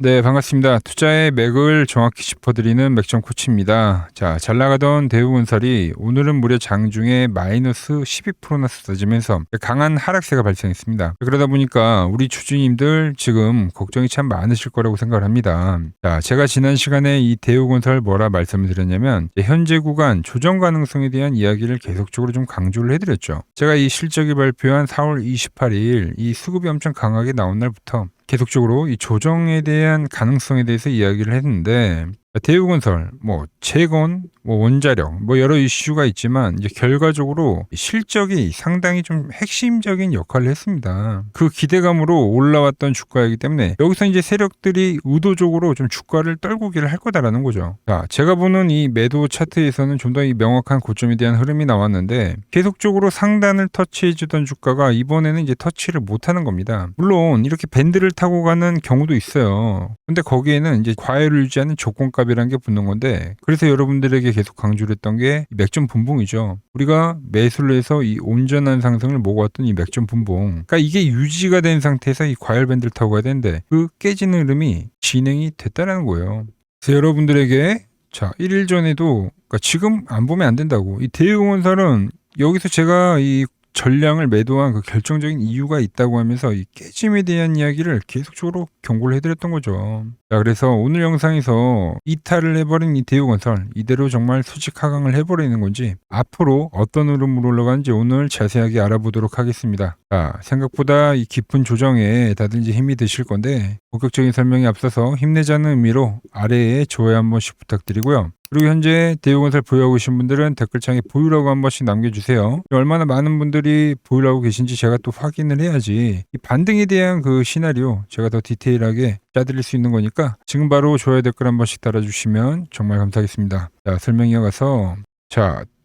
네, 반갑습니다. 투자의 맥을 정확히 짚어드리는 맥점 코치입니다. 자, 잘 나가던 대우건설이 오늘은 무려 장중에 마이너스 12%나 쏟아지면서 강한 하락세가 발생했습니다. 그러다 보니까 우리 주주님들 지금 걱정이 참 많으실 거라고 생각을 합니다. 자, 제가 지난 시간에 이 대우건설 뭐라 말씀을 드렸냐면 현재 구간 조정 가능성에 대한 이야기를 계속적으로 좀 강조를 해드렸죠. 제가 이 실적이 발표한 4월 28일 이 수급이 엄청 강하게 나온 날부터 계속적으로 이 조정에 대한 가능성에 대해서 이야기를 했는데 대우건설, 채권, 원자력, 여러 이슈가 있지만 이제 결과적으로 실적이 상당히 좀 핵심적인 역할을 했습니다. 그 기대감으로 올라왔던 주가이기 때문에 여기서 이제 세력들이 의도적으로 좀 주가를 떨구기를 할 거다라는 거죠. 자, 제가 보는 이 매도 차트에서는 좀 더 이 명확한 고점에 대한 흐름이 나왔는데 계속적으로 상단을 터치해주던 주가가 이번에는 이제 터치를 못하는 겁니다. 물론 이렇게 밴드를 타고 가는 경우도 있어요. 근데 거기에는 이제 과열을 유지하는 조건값이라는 게 붙는 건데, 그래서 여러분들에게 계속 강조를 했던 게 맥점 분봉이죠. 우리가 매수를 해서 이 온전한 상승을 먹어왔던 이 맥점 분봉, 그러니까 이게 유지가 된 상태에서 이 과열 밴드를 타고 가야 되는데 그 깨지는 흐름이 진행이 됐다는 거예요. 그래서 여러분들에게 1일 전에도, 그러니까 지금 안 보면 안 된다고, 이 대우건설은 여기서 제가 이 전량을 매도한 그 결정적인 이유가 있다고 하면서 이 깨짐에 대한 이야기를 계속적으로 경고를 해드렸던 거죠. 자, 그래서 오늘 영상에서 이탈을 해버린 이 대우건설, 이대로 정말 수직 하강을 해버리는 건지 앞으로 어떤 흐름으로 올라가는지 오늘 자세하게 알아보도록 하겠습니다. 자, 생각보다 이 깊은 조정에 다들 이제 힘이 드실 건데 본격적인 설명에 앞서서 힘내자는 의미로 아래에 좋아요 한 번씩 부탁드리고요. 그리고 현재 대우건설 보유하고 계신 분들은 댓글창에 보유라고 한 번씩 남겨주세요. 얼마나 많은 분들이 보유하고 계신지 제가 또 확인을 해야지 이 반등에 대한 그 시나리오 제가 더 디테일하게 짜드릴 수 있는 거니까 지금 바로 좋아요 댓글 한 번씩 달아주시면 정말 감사하겠습니다. 자, 설명 이어가서,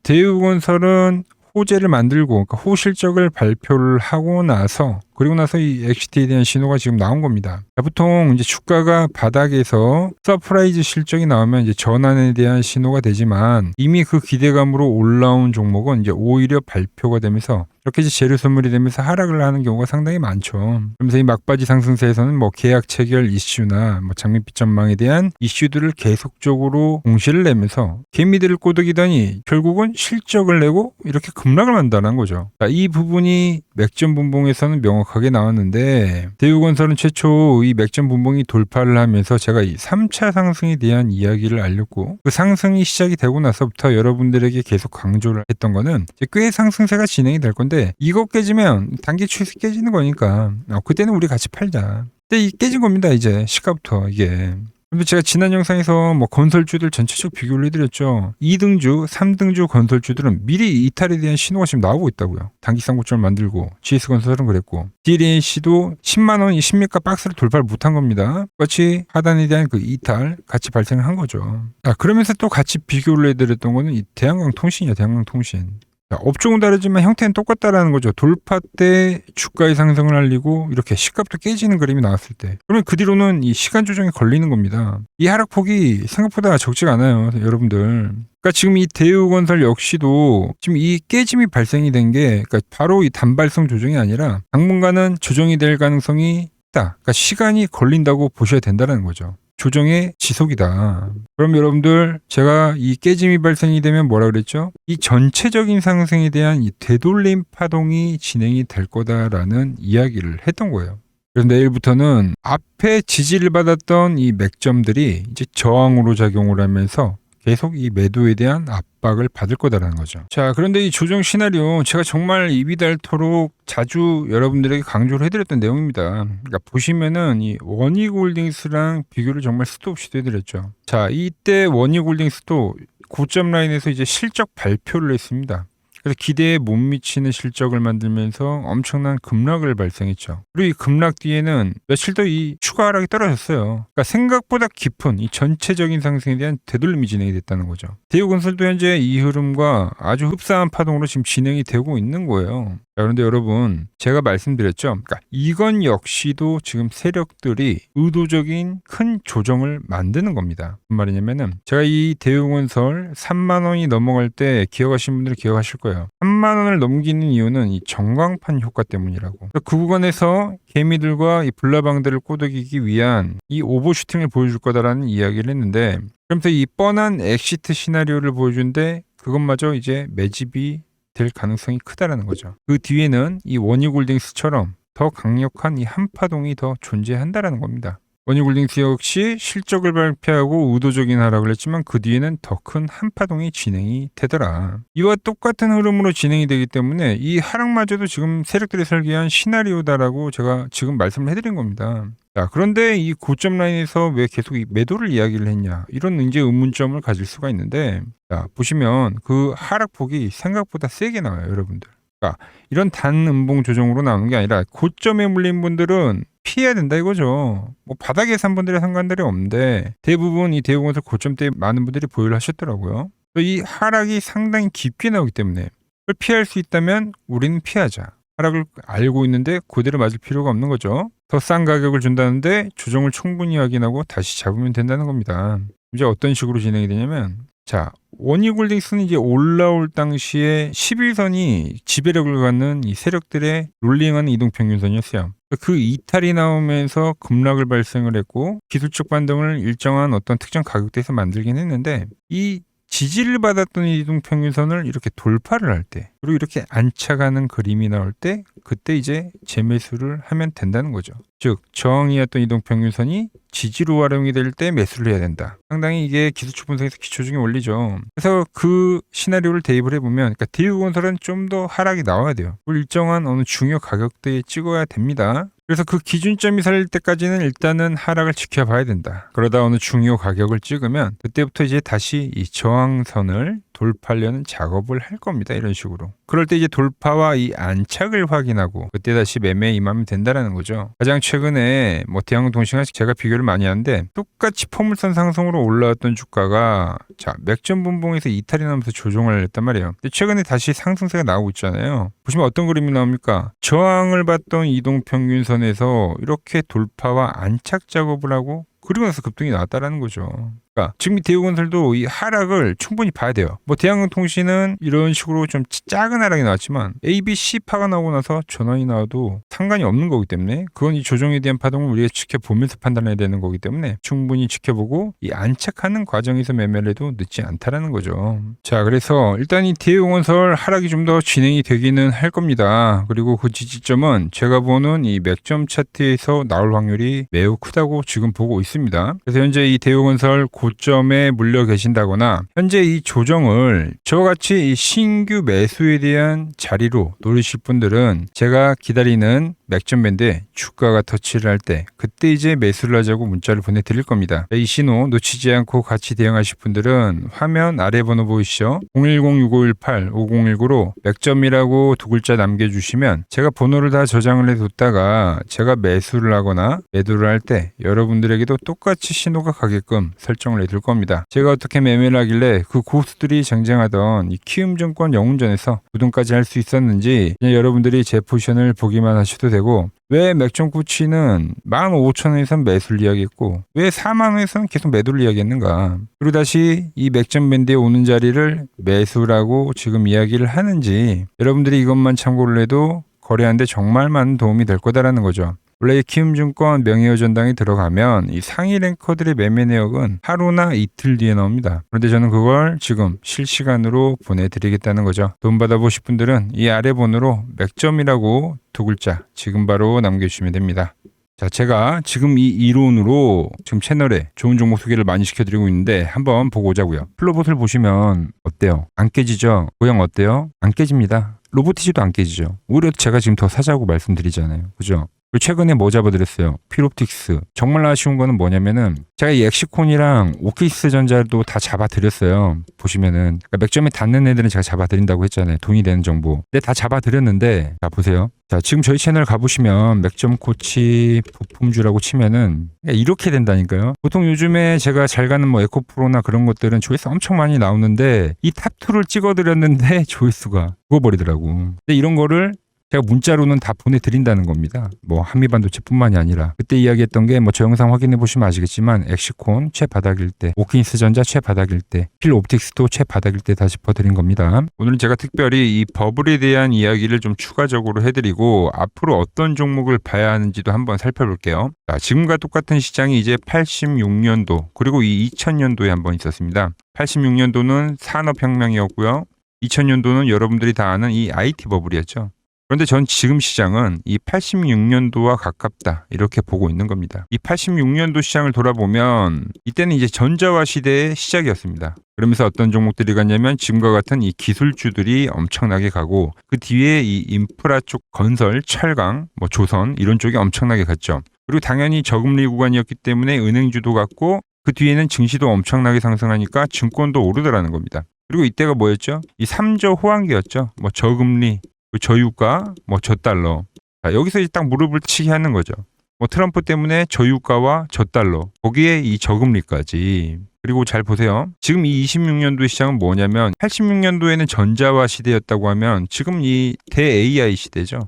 대우건설은 호재를 만들고, 그러니까 호실적을 발표를 하고 나서, 그리고 나서 이 엑시트에 대한 신호가 지금 나온 겁니다. 자, 보통 이제 주가가 바닥에서 서프라이즈 실적이 나오면 이제 전환에 대한 신호가 되지만 이미 그 기대감으로 올라온 종목은 이제 오히려 발표가 되면서 이렇게 이제 재료 선물이 되면서 하락을 하는 경우가 상당히 많죠. 그러면서 이 막바지 상승세에서는 계약 체결 이슈나 장밋빛 전망에 대한 이슈들을 계속적으로 공시를 내면서 개미들을 꼬드기더니 결국은 실적을 내고 이렇게 급락을 만든다는 거죠. 자, 이 부분이 맥점 분봉에서는 명확하게 나왔는데 대우건설은 최초 이 맥점 분봉이 돌파를 하면서 제가 이 3차 상승에 대한 이야기를 알렸고, 그 상승이 시작이 되고 나서부터 여러분들에게 계속 강조를 했던 거는 꽤 상승세가 진행이 될 건데 이거 깨지면 단기 추세 깨지는 거니까 그때는 우리 같이 팔자. 근데 이 깨진 겁니다. 이제 시가부터 이게. 근데 제가 지난 영상에서 건설주들 전체적 비교를 해드렸죠. 2등주, 3등주 건설주들은 미리 이탈에 대한 신호가 지금 나오고 있다고요. 단기 쌍고점을 만들고, GS건설은 그랬고, DLNC도 10만원 이 신미가 박스를 돌파를 못한 겁니다. 같이 하단에 대한 그 이탈 같이 발생을 한 거죠. 그러면서 또 같이 비교를 해드렸던 거는 이 대한강통신이야, 대한강통신. 업종은 다르지만 형태는 똑같다라는 거죠. 돌파 때 주가의 상승을 알리고 이렇게 시가부터 깨지는 그림이 나왔을 때, 그러면 그 뒤로는 이 시간 조정이 걸리는 겁니다. 이 하락폭이 생각보다 적지가 않아요, 여러분들. 그러니까 지금 이 대우건설 역시도 지금 이 깨짐이 발생이 된 게 바로 이 단발성 조정이 아니라 당분간은 조정이 될 가능성이 있다. 그러니까 시간이 걸린다고 보셔야 된다는 거죠. 조정의 지속이다. 그럼 여러분들, 제가 이 깨짐이 발생이 되면 뭐라 그랬죠? 이 전체적인 상승에 대한 이 되돌림 파동이 진행이 될 거다라는 이야기를 했던 거예요. 그래서 내일부터는 앞에 지지를 받았던 이 맥점들이 이제 저항으로 작용을 하면서 계속 이 매도에 대한 압박을 받을 거다라는 거죠. 자, 그런데 이 조정 시나리오 제가 정말 입이 닳도록 자주 여러분들에게 강조를 해드렸던 내용입니다. 그러니까 보시면은 이 원익홀딩스랑 비교를 정말 수도 없이 해드렸죠. 자, 이때 원익홀딩스도 고점 라인에서 이제 실적 발표를 했습니다. 그래서 기대에 못 미치는 실적을 만들면서 엄청난 급락을 발생했죠. 그리고 이 급락 뒤에는 며칠 더 이 추가 하락이 떨어졌어요. 그러니까 생각보다 깊은 이 전체적인 상승에 대한 되돌림이 진행이 됐다는 거죠. 대우건설도 현재 이 흐름과 아주 흡사한 파동으로 지금 진행이 되고 있는 거예요. 자, 그런데 여러분, 제가 말씀드렸죠. 그러니까 이건 역시도 지금 세력들이 의도적인 큰 조정을 만드는 겁니다. 무슨 말이냐면은 제가 이 대우건설 3만 원이 넘어갈 때 기억하신 분들은 기억하실 거예요. 거예요. 3만 원을 넘기는 이유는 이 전광판 효과 때문이라고. 그 구간에서 개미들과 이 불나방들을 꼬드기기 위한 이 오버슈팅을 보여줄 거다라는 이야기를 했는데, 그러면서 이 뻔한 엑시트 시나리오를 보여준데 그것마저 이제 매집이 될 가능성이 크다라는 거죠. 그 뒤에는 이 원희골딩스처럼 더 강력한 이 한파동이 더 존재한다라는 겁니다. 원희골딩스 역시 실적을 발표하고 의도적인 하락을 했지만 그 뒤에는 더 큰 한파동이 진행이 되더라. 이와 똑같은 흐름으로 진행이 되기 때문에 이 하락마저도 지금 세력들이 설계한 시나리오다라고 제가 지금 말씀을 해드린 겁니다. 자, 그런데 이 고점 라인에서 왜 계속 이 매도를 이야기를 했냐, 이런 이제 의문점을 가질 수가 있는데, 자, 보시면 그 하락폭이 생각보다 세게 나와요, 여러분들. 그러니까 이런 단음봉 조정으로 나오는 게 아니라 고점에 물린 분들은 피해야 된다 이거죠. 뭐 바닥에 산 분들의 상관들이 없는데 대부분 이 대우건설 고점대에 많은 분들이 보유를 하셨더라고요. 이 하락이 상당히 깊게 나오기 때문에 그걸 피할 수 있다면 우리는 피하자. 하락을 알고 있는데 그대로 맞을 필요가 없는 거죠. 더 싼 가격을 준다는데 조정을 충분히 확인하고 다시 잡으면 된다는 겁니다. 이제 어떤 식으로 진행이 되냐면, 자, 원희골딩스는 이제 올라올 당시에 11선이 지배력을 갖는 이 세력들의 롤링하는 이동평균선이었어요. 그 이탈이 나오면서 급락을 발생을 했고 기술적 반등을 일정한 어떤 특정 가격대에서 만들긴 했는데, 이 지지를 받았던 이동평균선을 이렇게 돌파를 할 때, 그리고 이렇게 안착하는 그림이 나올 때, 그때 이제 재매수를 하면 된다는 거죠. 즉 저항이었던 이동평균선이 지지로 활용이 될 때 매수를 해야 된다. 상당히 이게 기술적 분석에서 기초적인 원리죠. 그래서 그 시나리오를 대입을 해보면, 그러니까 대우건설은 좀 더 하락이 나와야 돼요. 일정한 어느 중요 가격대에 찍어야 됩니다. 그래서 그 기준점이 살 때까지는 일단은 하락을 지켜봐야 된다. 그러다 어느 중요 가격을 찍으면 그때부터 이제 다시 이 저항선을 돌파하려는 작업을 할 겁니다. 이런 식으로. 그럴 때 이제 돌파와 이 안착을 확인하고 그때 다시 매매에 임하면 된다라는 거죠. 가장 최근에 뭐 대한항공통신과 제가 비교를 많이 하는데, 똑같이 포물선 상승으로 올라왔던 주가가 자 맥점 분봉에서 이탈이 나면서 조정을 했단 말이에요. 근데 최근에 다시 상승세가 나오고 있잖아요. 보시면 어떤 그림이 나옵니까? 저항을 받던 이동평균선에서 이렇게 돌파와 안착 작업을 하고 그리고 나서 급등이 나왔다라는 거죠. 그러니까 지금 대우건설도 이 하락을 충분히 봐야 돼요. 뭐 대한항공통신은 이런 식으로 좀 작은 하락이 나왔지만 ABC파가 나오고 나서 전환이 나와도 상관이 없는 거기 때문에 그건 이 조정에 대한 파동을 우리가 지켜보면서 판단해야 되는 거기 때문에 충분히 지켜보고 이 안착하는 과정에서 매매를 해도 늦지 않다라는 거죠. 자, 그래서 일단 이 대우건설 하락이 좀 더 진행이 되기는 할 겁니다. 그리고 그 지지점은 제가 보는 이 맥점 차트에서 나올 확률이 매우 크다고 지금 보고 있습니다. 그래서 현재 이 대우건설 고점에 물려 계신다거나 현재 이 조정을 저같이 이 신규 매수에 대한 자리로 노리실 분들은 제가 기다리는 맥점 밴드에 주가가 터치를 할 때 그때 이제 매수를 하자고 문자를 보내드릴 겁니다. 이 신호 놓치지 않고 같이 대응하실 분들은 화면 아래 번호 보이시죠? 010-6518-5019로 맥점이라고 두 글자 남겨주시면 제가 번호를 다 저장을 해뒀다가 제가 매수를 하거나 매도를 할 때 여러분들에게도 똑같이 신호가 가게끔 설정을 해둘 겁니다. 제가 어떻게 매매를 하길래 그 고수들이 쟁쟁하던 이 키움증권 영운전에서 우등까지 할 수 있었는지 그냥 여러분들이 제 포지션을 보기만 하셔도 되고, 왜 맥점 구치는 15,000원에선 매수를 이야기했고 왜 4만원에서는 계속 매도를 이야기했는가, 그리고 다시 이 맥점 밴드에 오는 자리를 매수라고 지금 이야기를 하는지 여러분들이 이것만 참고를 해도 거래하는데 정말 많은 도움이 될 거다라는 거죠. 원래 키움증권 명예여전당에 들어가면 이 상위 랭커들의 매매 내역은 하루나 이틀 뒤에 나옵니다. 그런데 저는 그걸 지금 실시간으로 보내드리겠다는 거죠. 돈 받아보실 분들은 이 아래 번호로 맥점이라고 두 글자 지금 바로 남겨주시면 됩니다. 자, 제가 지금 이 이론으로 지금 채널에 좋은 종목 소개를 많이 시켜드리고 있는데 한번 보고 오자고요. 플로봇을 보시면 어때요? 안 깨지죠? 모양 어때요? 안 깨집니다. 로보티지도 안 깨지죠. 오히려 제가 지금 더 사자고 말씀드리잖아요. 그죠? 최근에 뭐 잡아드렸어요? 필옵틱스. 정말 아쉬운 거는 뭐냐면은 제가 이 엑시콘이랑 오케이스 전자도 다 잡아드렸어요. 보시면은 그러니까 맥점에 닿는 애들은 제가 잡아드린다고 했잖아요. 돈이 되는 정보. 근데 다 잡아드렸는데 자 보세요. 자 지금 저희 채널 가보시면 맥점 코치 부품주라고 치면은 이렇게 된다니까요. 보통 요즘에 제가 잘 가는 뭐 에코프로나 그런 것들은 조회수 엄청 많이 나오는데 이 탑2를 찍어드렸는데 조회수가 죽어버리더라고. 근데 이런 거를 제가 문자로는 다 보내드린다는 겁니다. 뭐 한미반도체뿐만이 아니라 그때 이야기했던 게 뭐 저 영상 확인해 보시면 아시겠지만 엑시콘 최바닥일 때, 오킨스 전자 최바닥일 때, 필옵틱스도 최바닥일 때 다 짚어드린 겁니다. 오늘은 제가 특별히 이 버블에 대한 이야기를 좀 추가적으로 해드리고 앞으로 어떤 종목을 봐야 하는지도 한번 살펴볼게요. 자, 지금과 똑같은 시장이 이제 86년도 그리고 이 2000년도에 한번 있었습니다. 86년도는 산업혁명이었고요. 2000년도는 여러분들이 다 아는 이 IT 버블이었죠. 그런데 전 지금 시장은 이 86년도와 가깝다 이렇게 보고 있는 겁니다. 이 86년도 시장을 돌아보면 이때는 이제 전자화 시대의 시작이었습니다. 그러면서 어떤 종목들이 갔냐면 지금과 같은 이 기술주들이 엄청나게 가고 그 뒤에 이 인프라 쪽 건설, 철강, 뭐 조선 이런 쪽이 엄청나게 갔죠. 그리고 당연히 저금리 구간이었기 때문에 은행주도 갔고 그 뒤에는 증시도 엄청나게 상승하니까 증권도 오르더라는 겁니다. 그리고 이때가 뭐였죠? 이 3조 호황기였죠. 뭐 저금리, 저유가, 뭐 저달러. 자, 여기서 이제 딱 무릎을 치게 하는 거죠. 뭐 트럼프 때문에 저유가와 저달러, 거기에 이 저금리까지. 그리고 잘 보세요. 지금 이 26년도 시장은 뭐냐면 86년도에는 전자화 시대였다고 하면 지금 이 대 AI 시대죠.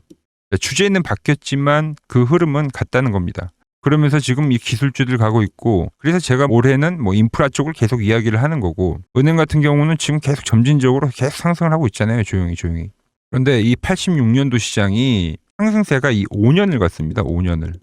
주제는 바뀌었지만 그 흐름은 같다는 겁니다. 그러면서 지금 이 기술주들 가고 있고 그래서 제가 올해는 뭐 인프라 쪽을 계속 이야기를 하는 거고 은행 같은 경우는 지금 계속 점진적으로 계속 상승을 하고 있잖아요. 조용히. 그런데 이 86년도 시장이 상승세가 이 5년을 갔습니다. 5년을.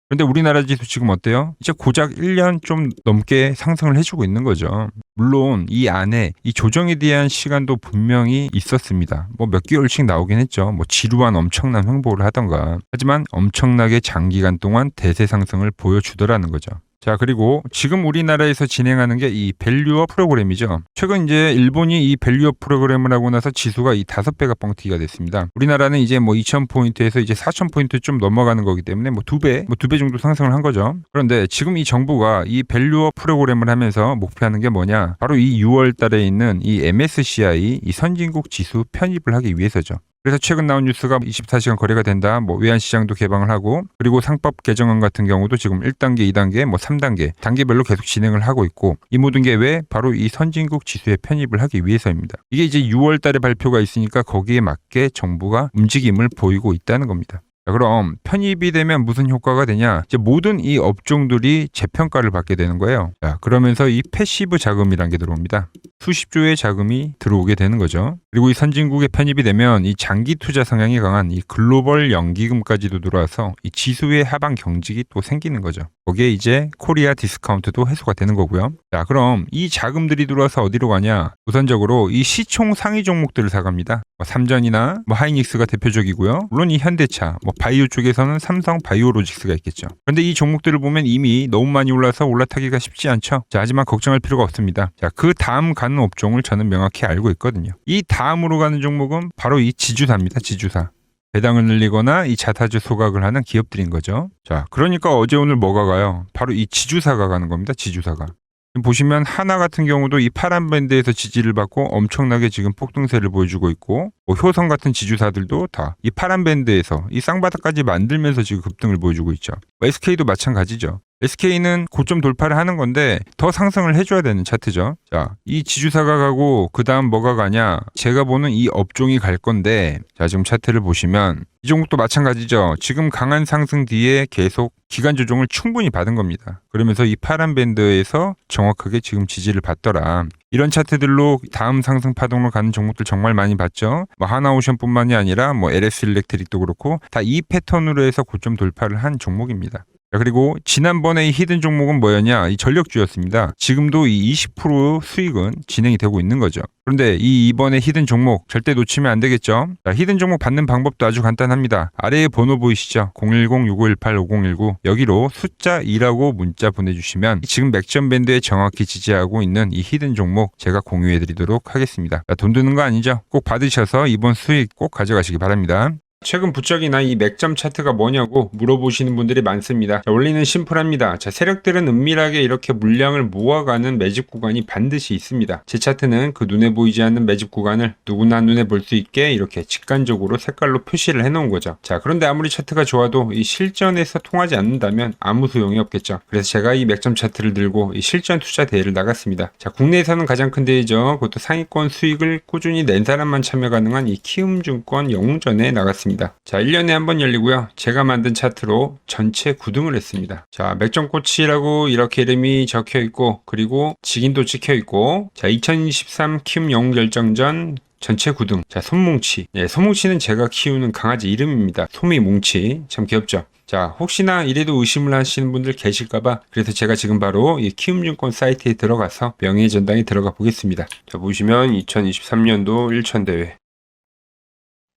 그런데 우리나라 지수 지금 어때요? 이제 고작 1년 좀 넘게 상승을 해주고 있는 거죠. 물론 이 안에 이 조정에 대한 시간도 분명히 있었습니다. 뭐 몇 개월씩 나오긴 했죠. 뭐 지루한 엄청난 횡보를 하던가. 하지만 엄청나게 장기간 동안 대세 상승을 보여주더라는 거죠. 자, 그리고 지금 우리나라에서 진행하는 게 이 밸류업 프로그램이죠. 최근 이제 일본이 이 밸류업 프로그램을 하고 나서 지수가 이 5배가 뻥튀기가 됐습니다. 우리나라는 이제 뭐 2000포인트에서 이제 4000포인트 좀 넘어가는 거기 때문에 뭐 2배 정도 상승을 한 거죠. 그런데 지금 이 정부가 이 밸류업 프로그램을 하면서 목표하는 게 뭐냐? 바로 이 6월 달에 있는 이 MSCI 이 선진국 지수 편입을 하기 위해서죠. 그래서 최근 나온 뉴스가 24시간 거래가 된다. 뭐 외환시장도 개방을 하고 그리고 상법 개정안 같은 경우도 지금 1단계, 2단계, 뭐 3단계 단계별로 계속 진행을 하고 있고 이 모든 게 왜? 바로 이 선진국 지수에 편입을 하기 위해서입니다. 이게 이제 6월 달에 발표가 있으니까 거기에 맞게 정부가 움직임을 보이고 있다는 겁니다. 자, 그럼 편입이 되면 무슨 효과가 되냐? 이제 모든 이 업종들이 재평가를 받게 되는 거예요. 자, 그러면서 이 패시브 자금이라는 게 들어옵니다. 수십조의 자금이 들어오게 되는 거죠. 그리고 이 선진국에 편입이 되면 이 장기 투자 성향이 강한 이 글로벌 연기금까지도 들어와서 이 지수의 하방 경직이 또 생기는 거죠. 거기에 이제 코리아 디스카운트도 해소가 되는 거고요. 자, 그럼 이 자금들이 들어와서 어디로 가냐? 우선적으로 이 시총 상위 종목들을 사갑니다. 뭐 삼전이나 뭐 하이닉스가 대표적이고요. 물론 이 현대차, 뭐 바이오 쪽에서는 삼성 바이오로직스가 있겠죠. 그런데 이 종목들을 보면 이미 너무 많이 올라서 올라타기가 쉽지 않죠. 자, 하지만 걱정할 필요가 없습니다. 자, 그 다음 가는 업종을 저는 명확히 알고 있거든요. 이 다음으로 가는 종목은 바로 이 지주사입니다. 지주사. 배당을 늘리거나 이 자사주 소각을 하는 기업들인 거죠. 자, 그러니까 어제 오늘 뭐가 가요? 바로 이 지주사가 가는 겁니다. 지주사가. 보시면 하나 같은 경우도 이 파란 밴드에서 지지를 받고 엄청나게 지금 폭등세를 보여주고 있고 뭐 효성 같은 지주사들도 다 이 파란 밴드에서 이 쌍바닥까지 만들면서 지금 급등을 보여주고 있죠. SK도 마찬가지죠. SK는 고점 돌파를 하는 건데 더 상승을 해줘야 되는 차트죠. 자, 이 지주사가 가고 그 다음 뭐가 가냐? 제가 보는 이 업종이 갈 건데 자, 지금 차트를 보시면 이 종목도 마찬가지죠. 지금 강한 상승 뒤에 계속 기간 조정을 충분히 받은 겁니다. 그러면서 이 파란 밴드에서 정확하게 지금 지지를 받더라. 이런 차트들로 다음 상승 파동으로 가는 종목들 정말 많이 봤죠. 뭐 하나오션뿐만이 아니라 뭐 LS 일렉트릭도 그렇고 다 이 패턴으로 해서 고점 돌파를 한 종목입니다. 자, 그리고 지난번에 이 히든 종목은 뭐였냐? 이 전력주였습니다. 지금도 이 20% 수익은 진행이 되고 있는 거죠. 그런데 이번에 히든 종목 절대 놓치면 안 되겠죠? 자, 히든 종목 받는 방법도 아주 간단합니다. 아래에 번호 보이시죠? 010-6518-5019 여기로 숫자 2라고 문자 보내주시면 지금 맥점 밴드에 정확히 지지하고 있는 이 히든 종목 제가 공유해드리도록 하겠습니다. 자, 돈 드는 거 아니죠? 꼭 받으셔서 이번 수익 꼭 가져가시기 바랍니다. 최근 부쩍이나 이 맥점 차트가 뭐냐고 물어보시는 분들이 많습니다. 자, 원리는 심플합니다. 자, 세력들은 은밀하게 이렇게 물량을 모아가는 매집 구간이 반드시 있습니다. 제 차트는 그 눈에 보이지 않는 매집 구간을 누구나 눈에 볼 수 있게 이렇게 직관적으로 색깔로 표시를 해놓은 거죠. 자, 그런데 아무리 차트가 좋아도 이 실전에서 통하지 않는다면 아무 소용이 없겠죠. 그래서 제가 이 맥점 차트를 들고 이 실전 투자 대회를 나갔습니다. 자, 국내에서는 가장 큰 대회죠. 그것도 상위권 수익을 꾸준히 낸 사람만 참여 가능한 이 키움증권 영웅전에 나갔습니다. 했습니다. 자, 1년에 한 번 열리고요. 제가 만든 차트로 전체 9등을 했습니다. 자, 맥점꽃이라고 이렇게 이름이 적혀 있고, 그리고 직인도 찍혀 있고, 자, 2023 키움 영웅 결정전 전체 9등. 자, 솜뭉치. 예, 솜뭉치는 제가 키우는 강아지 이름입니다. 솜이뭉치. 참 귀엽죠? 자, 혹시나 이래도 의심을 하시는 분들 계실까봐 그래서 제가 지금 바로 이 키움증권 사이트에 들어가서 명예전당에 들어가 보겠습니다. 자, 보시면 2023년도 1천대회.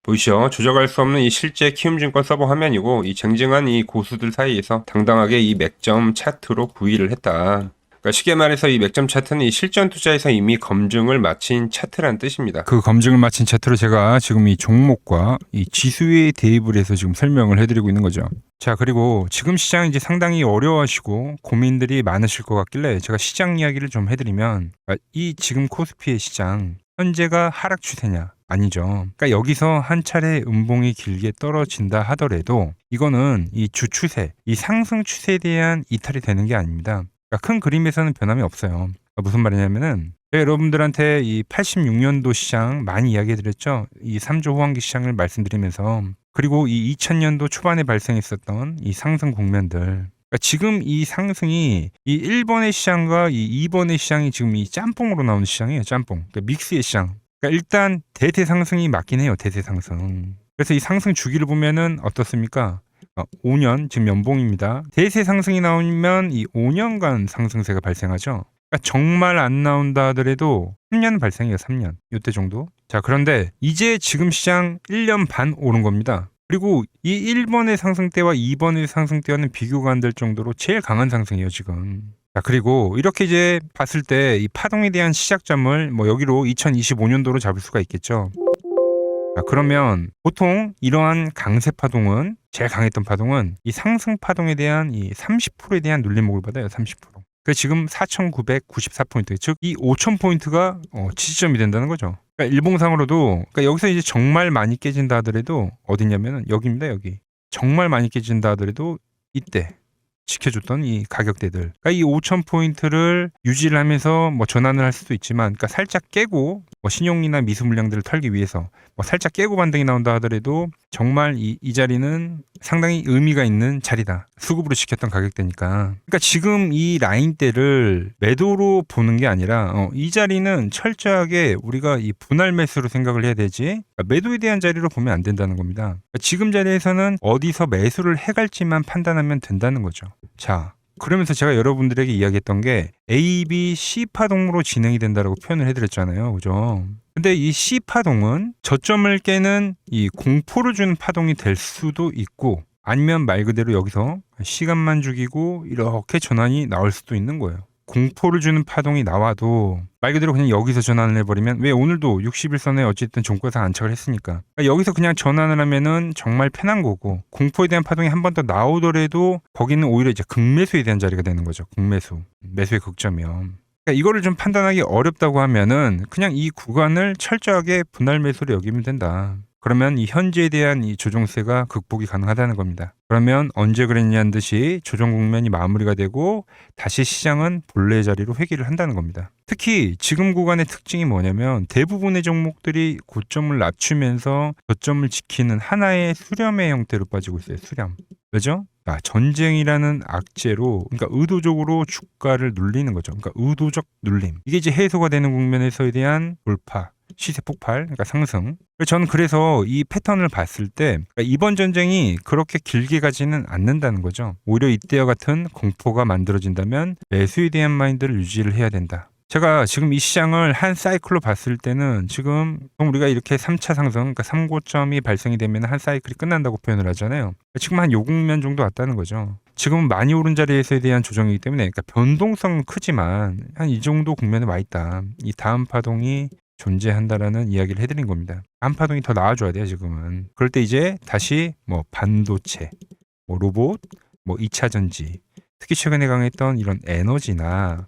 보이시죠? 조작할 수 없는 이 실제 키움증권 서버 화면이고, 이 쟁쟁한 이 고수들 사이에서 당당하게 이 맥점 차트로 9위를 했다. 그러니까 쉽게 말해서 이 맥점 차트는 이 실전 투자에서 이미 검증을 마친 차트라는 뜻입니다. 그 검증을 마친 차트로 제가 지금 이 종목과 이 지수에 대입을 해서 지금 설명을 해드리고 있는 거죠. 자, 그리고 지금 시장 이제 상당히 어려워하시고 고민들이 많으실 것 같길래 제가 시장 이야기를 좀 해드리면, 이 지금 코스피의 시장 현재가 하락 추세냐? 아니죠. 그러니까 여기서 한 차례 음봉이 길게 떨어진다 하더라도 이거는 이 주추세, 이 상승 추세에 대한 이탈이 되는 게 아닙니다. 그러니까 큰 그림에서는 변함이 없어요. 그러니까 무슨 말이냐면은 제가 여러분들한테 이 86년도 시장 많이 이야기 드렸죠. 이 3조 호황기 시장을 말씀드리면서, 그리고 이 2000년도 초반에 발생했었던 이 상승 국면들, 그러니까 지금 이 상승이 이 1번의 시장과 이 2번의 시장이 지금 이 짬뽕으로 나오는 시장이에요. 짬뽕. 그러니까 믹스의 시장. 그러니까 일단 대세 상승이 맞긴 해요. 대세 상승. 그래서 이 상승 주기를 보면은 어떻습니까? 5년 지금 연봉입니다. 대세 상승이 나오면 이 5년간 상승세가 발생하죠. 그러니까 정말 안 나온다 하더라도 3년 발생해요. 3년. 이때 정도. 자, 그런데 이제 지금 시장 1년 반 오른 겁니다. 그리고 이 1번의 상승 때와 2번의 상승 때와는 비교가 안 될 정도로 제일 강한 상승이에요, 지금. 자, 그리고 이렇게 이제 봤을 때 이 파동에 대한 시작점을 뭐 여기로 2025년도로 잡을 수가 있겠죠. 자, 그러면 보통 이러한 강세 파동은, 제일 강했던 파동은 이 상승 파동에 대한 이 30%에 대한 눌림목을 받아요. 30%. 그 지금 4,994포인트, 즉 이 5,000포인트가 지지점이 된다는 거죠. 그러니까 일봉상으로도, 그러니까 여기서 이제 정말 많이 깨진다 하더라도 어디냐면은 여기입니다. 여기. 정말 많이 깨진다 하더라도 이때 지켜줬던 이 가격대들. 그러니까 이 5,000포인트를 유지를 하면서 뭐 전환을 할 수도 있지만, 그러니까 살짝 깨고 뭐 신용이나 미수 물량들을 털기 위해서 뭐 살짝 깨고 반등이 나온다 하더라도 정말 이 자리는 상당히 의미가 있는 자리다. 수급으로 지켰던 가격대니까. 그러니까 지금 이 라인대를 매도로 보는 게 아니라 이 자리는 철저하게 우리가 이 분할 매수로 생각을 해야 되지, 그러니까 매도에 대한 자리로 보면 안 된다는 겁니다. 그러니까 지금 자리에서는 어디서 매수를 해갈지만 판단하면 된다는 거죠. 자, 그러면서 제가 여러분들에게 이야기했던 게 A, B, C 파동으로 진행이 된다라고 표현을 해드렸잖아요. 그죠? 근데 이 C 파동은 저점을 깨는 이 공포를 주는 파동이 될 수도 있고, 아니면 말 그대로 여기서 시간만 죽이고 이렇게 전환이 나올 수도 있는 거예요. 공포를 주는 파동이 나와도 말 그대로 그냥 여기서 전환을 해버리면, 왜 오늘도 61선에 어쨌든 종가상 안착을 했으니까, 그러니까 여기서 그냥 전환을 하면은 정말 편한 거고, 공포에 대한 파동이 한 번 더 나오더라도 거기는 오히려 이제 극매수에 대한 자리가 되는 거죠. 극매수. 매수의 극점이요. 그러니까 이거를 좀 판단하기 어렵다고 하면은 그냥 이 구간을 철저하게 분할 매수로 여기면 된다. 그러면 이 현재에 대한 이 조정세가 극복이 가능하다는 겁니다. 그러면 언제 그랬냐는 듯이 조정 국면이 마무리가 되고 다시 시장은 본래 자리로 회귀를 한다는 겁니다. 특히 지금 구간의 특징이 뭐냐면 대부분의 종목들이 고점을 낮추면서 저점을 지키는 하나의 수렴의 형태로 빠지고 있어요. 수렴. 왜죠? 전쟁이라는 악재로, 그러니까 의도적으로 주가를 눌리는 거죠. 그러니까 의도적 눌림. 이게 이제 해소가 되는 국면에서에 대한 돌파. 시세 폭발, 그러니까 상승. 저는 그래서 이 패턴을 봤을 때 그러니까 이번 전쟁이 그렇게 길게 가지는 않는다는 거죠. 오히려 이때와 같은 공포가 만들어진다면 매수에 대한 마인드를 유지를 해야 된다. 제가 지금 이 시장을 한 사이클로 봤을 때는 지금 우리가 이렇게 3차 상승, 그러니까 3고점이 발생이 되면 한 사이클이 끝난다고 표현을 하잖아요. 지금 한 요 국면 정도 왔다는 거죠. 지금은 많이 오른 자리에서에 대한 조정이기 때문에, 그러니까 변동성은 크지만 한 이 정도 국면에 와 있다. 이 다음 파동이 존재한다라는 이야기를 해드린 겁니다. 다음 파동이 더 나아져야 돼요, 지금은. 그럴 때 이제 다시 뭐 반도체, 뭐 로봇, 뭐 2차 전지, 특히 최근에 강했던 이런 에너지나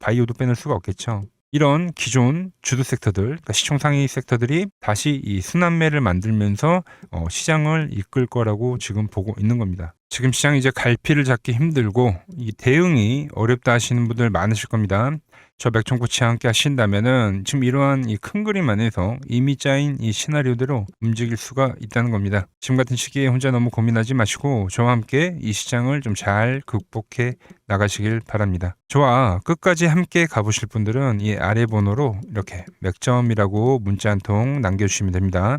바이오도 빼놓을 수가 없겠죠. 이런 기존 주도 섹터들, 그러니까 시총 상위 섹터들이 다시 이 순환매를 만들면서 시장을 이끌 거라고 지금 보고 있는 겁니다. 지금 시장이 이제 갈피를 잡기 힘들고 이 대응이 어렵다 하시는 분들 많으실 겁니다. 저 맥청코치와 함께 하신다면은 지금 이러한 이 큰 그림 안에서 이미 짜인 이 시나리오대로 움직일 수가 있다는 겁니다. 지금 같은 시기에 혼자 너무 고민하지 마시고 저와 함께 이 시장을 좀 잘 극복해 나가시길 바랍니다. 저와 끝까지 함께 가보실 분들은 이 아래 번호로 이렇게 맥점이라고 문자 한 통 남겨주시면 됩니다.